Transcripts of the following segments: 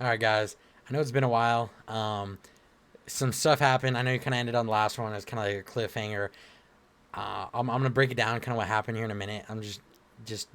All right, guys. I know it's been a while. Some stuff happened. I know you kind of ended on the last one. It's kind of like a cliffhanger. I'm gonna break it down, kind of what happened here in a minute. I'm just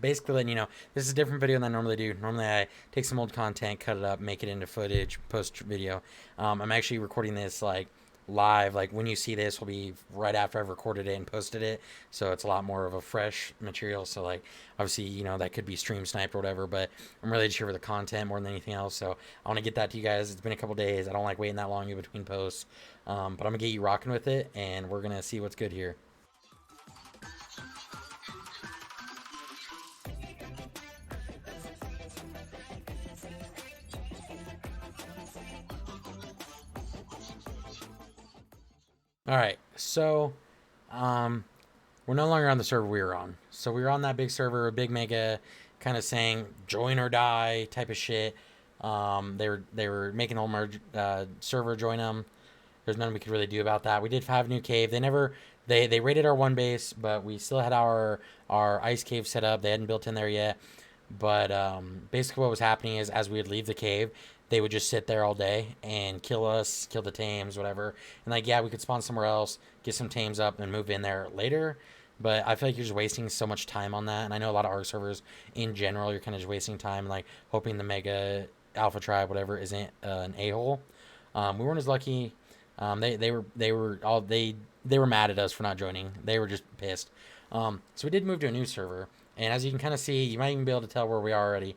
basically letting you know this is a different video than I normally do. Normally, I take some old content, cut it up, make it into footage, post video. I'm actually recording this like live. Like when you see this, will be right after I've recorded it and posted it. So it's a lot more of a fresh material. So like obviously, that could be stream sniped or whatever. But I'm really just here for the content more than anything else. So I want to get that to you guys. It's been a couple days. I don't like waiting that long in between posts. But I'm gonna get you rocking with it, and we're gonna see what's good here. All right, so um, we're no longer on the server we were on. So we were on that big server, a big mega, kind of saying join or die type of shit. They were making the whole merge server join them. There's nothing we could really do about that. We did have a new cave. They raided our one base, but we still had our ice cave set up. They hadn't built in there yet. But basically, what was happening is as we would leave the cave, they would just sit there all day and kill us, kill the tames, whatever. And like, yeah, we could spawn somewhere else, get some tames up, and move in there later. But I feel like you're just wasting so much time on that. And I know a lot of Ark servers in general, you're kind of just wasting time, like hoping the mega alpha tribe, whatever, isn't an a hole. We weren't as lucky. They were mad at us for not joining. They were just pissed. So we did move to a new server, and as you can kind of see, you might even be able to tell where we are already.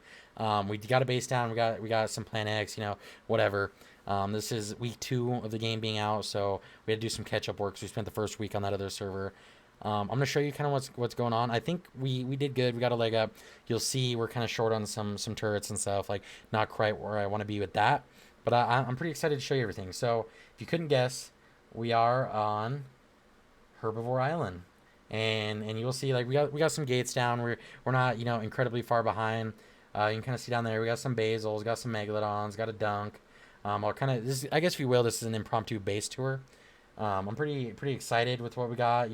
We got a base down. We got some Plan X, whatever. This is week 2 of the game being out, so we had to do some catch up work. So we spent the first week on that other server. I'm gonna show you kind of what's going on. I think we did good. We got a leg up. You'll see we're kind of short on some turrets and stuff. Like not quite where I want to be with that, but I'm pretty excited to show you everything. So if you couldn't guess, we are on Herbivore Island, and you will see like we got some gates down. We're not incredibly far behind. You can kind of see down there. We got some basils, got some megalodons, got a dunk. I'll kind of this. I guess if you will, this is an impromptu base tour. I'm pretty excited with what we got.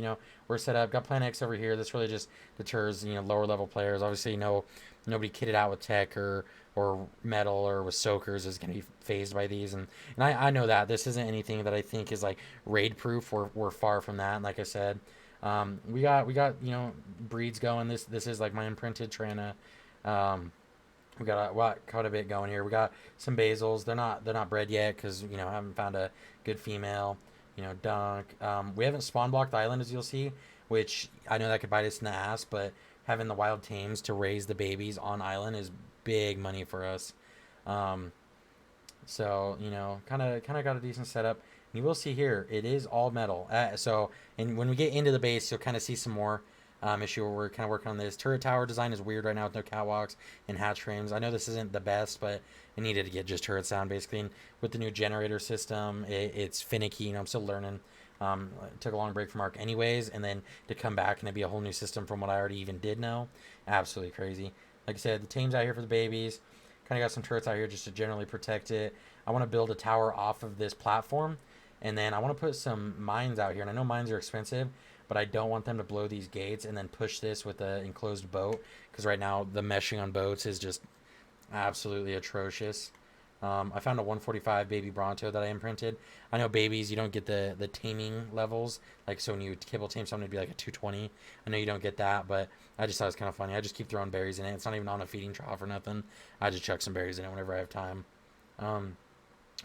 We're set up. Got Plan X over here. This really just deters lower level players. Obviously, nobody kitted out with tech or metal or with soakers is going to be phased by these. And I know that this isn't anything that I think is like raid proof. We're far from that. And like I said, we got breeds going. This is like my imprinted Trana. We got quite a bit going here. We got some basils. They're not bred yet because I haven't found a good female. Dunk. We haven't spawn blocked the island as you'll see, which I know that could bite us in the ass, but having the wild tames to raise the babies on island is big money for us. Um, so kind of got a decent setup. And you will see here it is all metal. And when we get into the base, you'll kind of see some more issue where we're kind of working on this. Turret tower design is weird right now with no catwalks and hatch frames. I know this isn't the best, but it needed to get just turret sound basically. And with the new generator system, it's finicky. I'm still learning. Took a long break from Ark anyways, and then to come back and it be a whole new system from what I already even did know, absolutely crazy. Like I said, the tame's out here for the babies. Kind of got some turrets out here just to generally protect it. I want to build a tower off of this platform, and then I want to put some mines out here. And I know mines are expensive, but I don't want them to blow these gates and then push this with an enclosed boat because right now the meshing on boats is just absolutely atrocious. I found a 145 baby Bronto that I imprinted. I know babies, you don't get the taming levels. Like, so when you kibble tame something, it'd be like a 220. I know you don't get that, but I just thought it was kind of funny. I just keep throwing berries in it. It's not even on a feeding trough or nothing. I just chuck some berries in it whenever I have time. Um,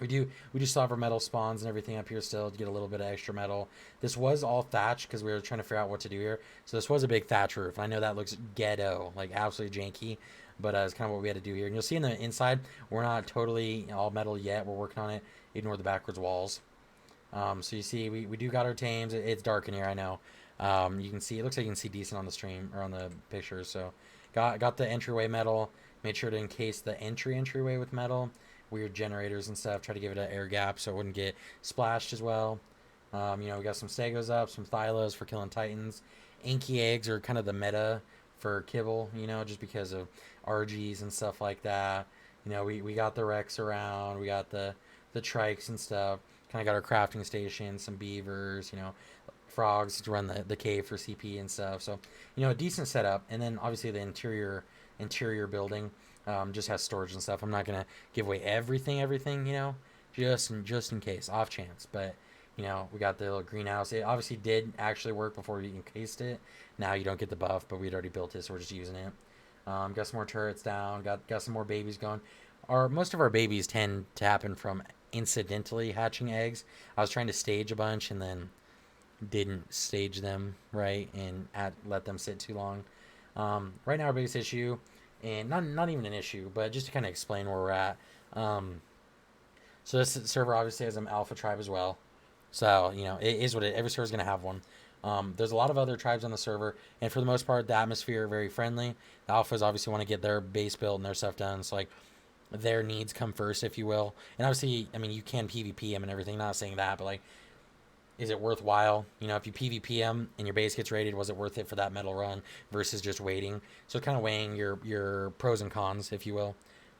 we do still have our metal spawns and everything up here still to get a little bit of extra metal. This was all thatch because we were trying to figure out what to do here. So this was a big thatch roof. I know that looks ghetto, like absolutely janky, but it's kind of what we had to do here. And you'll see in the inside, we're not totally all metal yet. We're working on it. Ignore the backwards walls. So you see, we do got our tames. It's dark in here, I know. You can see, it looks like you can see decent on the stream or on the pictures. So got the entryway metal. Made sure to encase the entryway with metal. Weird generators and stuff. Try to give it an air gap so it wouldn't get splashed as well. We got some Stegos up, some Thylos for killing Titans. Inky eggs are kind of the meta for kibble, just because of RGs and stuff like that. We got the Rex around. We got the trikes and stuff. Kind of got our crafting station, some beavers, frogs to run the cave for CP and stuff. So, a decent setup. And then obviously the interior building. Just has storage and stuff. I'm not gonna give away everything, just in case, off chance. But we got the little greenhouse. It obviously did actually work before we encased it. Now you don't get the buff, but we'd already built it, so we're just using it. Got some more turrets down. Got some more babies going. Most of our babies tend to happen from incidentally hatching eggs. I was trying to stage a bunch and then didn't stage them right and let them sit too long. Right now, our biggest issue, and not even an issue, but just to kind of explain where we're at. So this server obviously has an alpha tribe as well. So it is what every server is going to have one. There's a lot of other tribes on the server, and for the most part, the atmosphere very friendly. The alphas obviously want to get their base built and their stuff done, so like their needs come first, if you will. And obviously, I mean, you can PvP them and everything. Not saying that, but like, is it worthwhile? If you PvP them and your base gets raided, was it worth it for that metal run versus just waiting? So kind of weighing your pros and cons, if you will.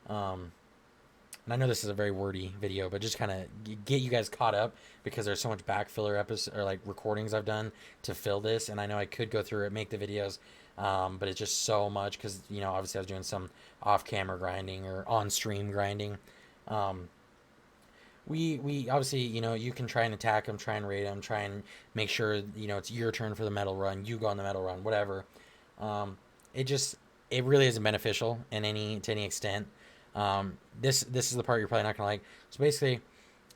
And I know this is a very wordy video, but just kind of get you guys caught up because there's so much backfiller episodes or like recordings I've done to fill this, and I know I could go through it, make the videos, but it's just so much because obviously I was doing some off-camera grinding or on-stream grinding. We obviously you can try and attack them, try and raid them, try and make sure it's your turn for the metal run, you go on the metal run, whatever. It really isn't beneficial to any extent. This is the part you're probably not gonna like. So basically,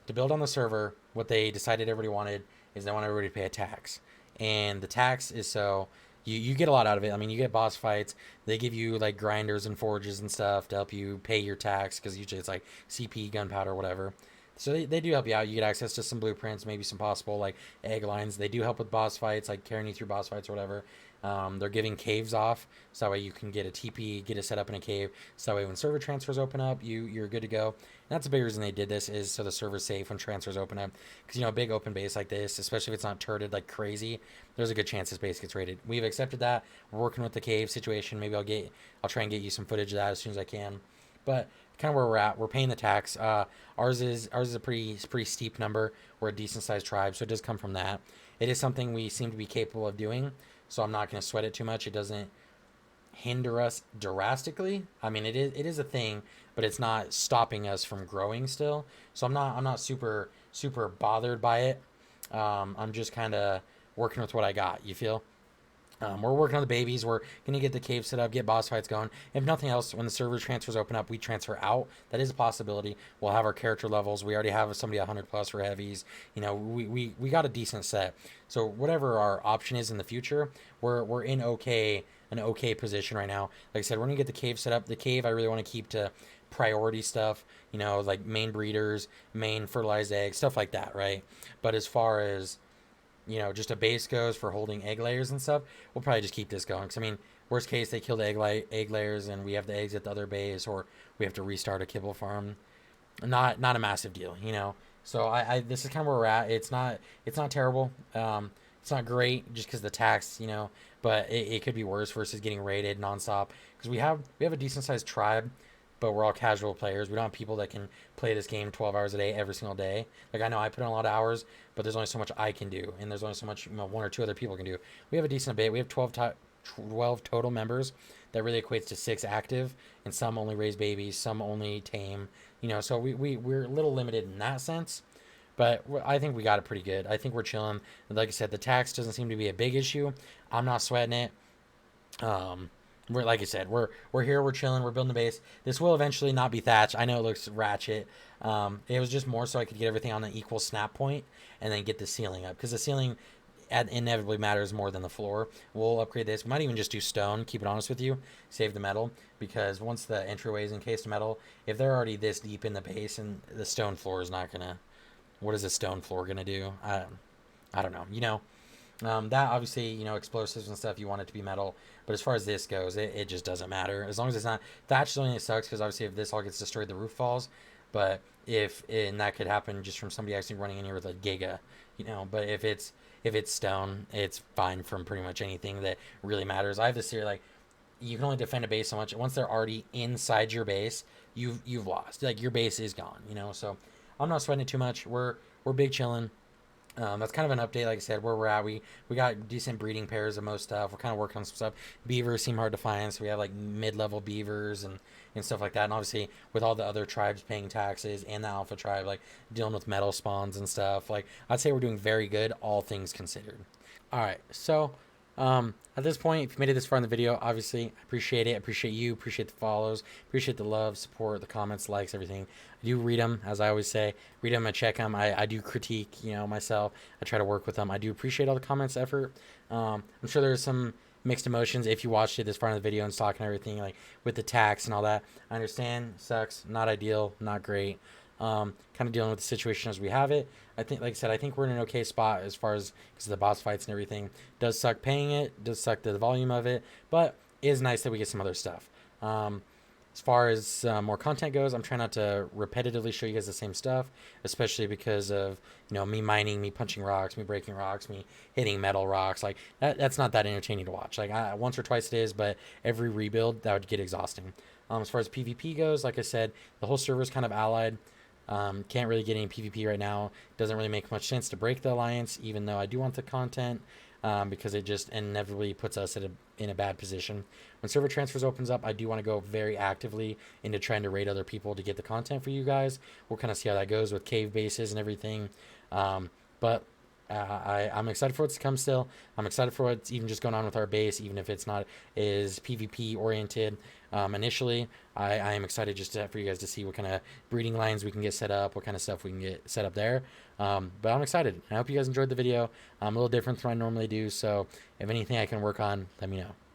to build on the server, what they decided everybody wanted is they want everybody to pay a tax, and the tax is so you get a lot out of it. I mean, you get boss fights. They give you like grinders and forges and stuff to help you pay your tax because usually it's like CP, gunpowder, whatever. So they do help you out. You get access to some blueprints, maybe some possible like egg lines. They do help with boss fights, like carrying you through boss fights or whatever. They're giving caves off, so that way you can get a TP, get it set up in a cave. So that way when server transfers open up, you're good to go. And that's a big reason they did this is so the server's safe when transfers open up. Because a big open base like this, especially if it's not turreted like crazy, there's a good chance this base gets raided. We've accepted that. We're working with the cave situation. Maybe I'll try and get you some footage of that as soon as I can. But kind of where we're at, we're paying the tax. Ours is a pretty steep number. We're a decent sized tribe, so it does come from that. It is something we seem to be capable of doing, so I'm not going to sweat it too much. It doesn't hinder us drastically. I mean, it is a thing, but it's not stopping us from growing still. So I'm not super bothered by it. I'm just kind of working with what I got. You feel? We're working on the babies. We're going to get the cave set up, get boss fights going. If nothing else, when the server transfers open up, we transfer out. That is a possibility. We'll have our character levels. We already have somebody 100 plus for heavies. We got a decent set. So whatever our option is in the future, we're in an okay position right now. Like I said, we're going to get the cave set up. The cave I really want to keep to priority stuff, like main breeders, main fertilized eggs, stuff like that, right? But as far as just a base goes for holding egg layers and stuff, we'll probably just keep this going. Because, I mean, worst case, they kill the egg layers and we have the eggs at the other base, or we have to restart a kibble farm. Not a massive deal. So this is kind of where we're at. It's not terrible. It's not great just because the tax, but it could be worse versus getting raided nonstop. Because we have a decent sized tribe, but we're all casual players. We don't have people that can play this game 12 hours a day every single day. Like, I know I put in a lot of hours, but there's only so much I can do, and there's only so much one or two other people can do. We have a decent bit. We have 12 total members. That really equates to 6 active, and some only raise babies, some only tame. So we're a little limited in that sense, but I think we got it pretty good. I think we're chilling. Like I said, the tax doesn't seem to be a big issue. I'm not sweating it. Like I said, we're here, we're chilling, we're building the base. This will eventually not be thatched. I know it looks ratchet. It was just more so I could get everything on an equal snap point and then get the ceiling up, because the ceiling inevitably matters more than the floor. We'll upgrade this. We might even just do stone, keep it honest with you, save the metal, because once the entryway is encased in metal, if they're already this deep in the base, and the stone floor is not gonna, what is a stone floor gonna do? I don't know. That obviously, explosives and stuff, you want it to be metal. But as far as this goes, it just doesn't matter. As long as it's not thatch, only it sucks because obviously if this all gets destroyed, the roof falls. But and that could happen just from somebody actually running in here with a giga, But if it's stone, it's fine from pretty much anything that really matters. I have this here, like, you can only defend a base so much. Once they're already inside your base, you've lost. Like, your base is gone, So I'm not sweating it too much. We're big chilling. That's kind of an update. Like I said, where we're at, we got decent breeding pairs of most stuff. We're kind of working on some stuff. Beavers seem hard to find, so we have like mid-level beavers and stuff like that. And obviously, with all the other tribes paying taxes and the alpha tribe, like dealing with metal spawns and stuff, like I'd say we're doing very good, all things considered. All right, so at this point, if you made it this far in the video, obviously, I appreciate it. I appreciate you. Appreciate the follows. Appreciate the love, support, the comments, likes, everything. I do read them, as I always say. Read them and check them. I do critique, myself. I try to work with them. I do appreciate all the comments, effort. I'm sure there's some mixed emotions if you watched it this far in the video and talking everything, like with the tax and all that. I understand. Sucks. Not ideal. Not great. Kind of dealing with the situation as we have it. I think, like I said, I think we're in an okay spot as far as because of the boss fights and everything. Does suck paying it, does suck the volume of it, but it is nice that we get some other stuff. As far as more content goes, I'm trying not to repetitively show you guys the same stuff, especially because of me mining, me punching rocks, me breaking rocks, me hitting metal rocks. Like that's not that entertaining to watch. Like once or twice it is, but every rebuild that would get exhausting. As far as PvP goes, like I said, the whole server is kind of allied. Can't really get any PvP right now. Doesn't really make much sense to break the alliance, even though I do want the content, because it just inevitably puts us in a bad position. When server transfers opens up, I do want to go very actively into trying to raid other people to get the content for you guys. We'll kind of see how that goes with cave bases and everything. But I'm excited for what's to come still. I'm excited for what's even just going on with our base, even if it's not as PvP oriented. Initially, I am excited just for you guys to see what kind of breeding lines we can get set up, what kind of stuff we can get set up there. But I'm excited. I hope you guys enjoyed the video. I'm a little different than what I normally do, so if anything I can work on, let me know.